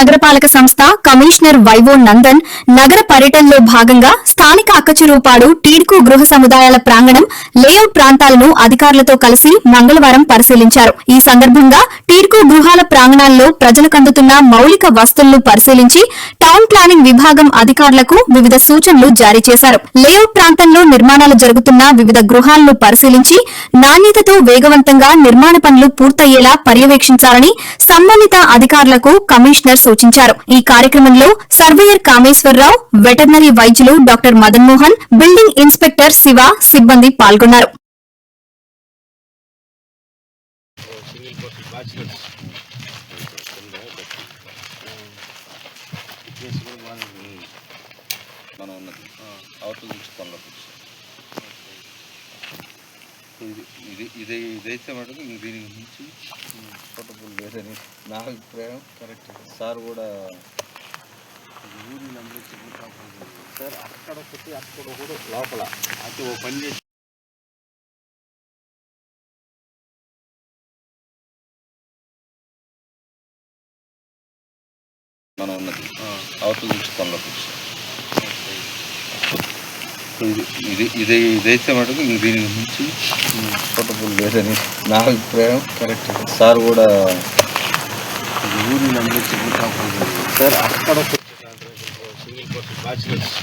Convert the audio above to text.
నగరపాలక సంస్థ commissioner vivo Nandan నగర పర్యటనలో భాగంగా స్థానిక అక్కచెరువుపాడు టీడ్కో గృహ సముదాయాల ప్రాంగణం లేఅవుట్ ప్రాంతాలను అధికారులతో కలిసి మంగళవారం పరిశీలించారు. ఈ సందర్భంగా టీడ్కో గృహాల ప్రాంగణాల్లో ప్రజలకు అందుతున్న మౌలిక వసతులను పరిశీలించి టౌన్ ప్లానింగ్ విభాగం అధికారులకు వివిధ సూచనలు జారీ చేశారు. లేఅవుట్ ప్రాంతంలో నిర్మాణాలు జరుగుతున్న వివిధ గృహాలను పరిశీలించి నాణ్యతతో వేగవంతంగా నిర్మాణ పనులు పూర్తయ్యేలా పర్యవేక్షించాలని సంబంధిత అధికారులకు కమిషనర్ సూచించారు. ఈ కార్యక్రమంలో సర్వేయర్ కామేశ్వరరావు, వెటర్నరీ వైద్యులు doctor Madan Mohan, building inspector Shiva సిబ్బంది పాల్గొన్నారు. ఇదైతే మటుకు దీని గురించి సూటబుల్ లేదని నా అభిప్రాయం. కరెక్ట్ సార్ కూడా సార్ అక్కడ ఒకటి అక్కడ కూడా లోపల అటు ఓ పని చేసి మనం ఉన్నది అవతల నుంచి పనులకు ఇదైతే మటుకు దీని గురించి సూటబుల్ లేదని నా అభిప్రాయం. కరెక్ట్ సార్ కూడా ఊరిని అందరూ సార్ అక్కడ సింగిల్ పర్సన్ బ్యాచిలర్స్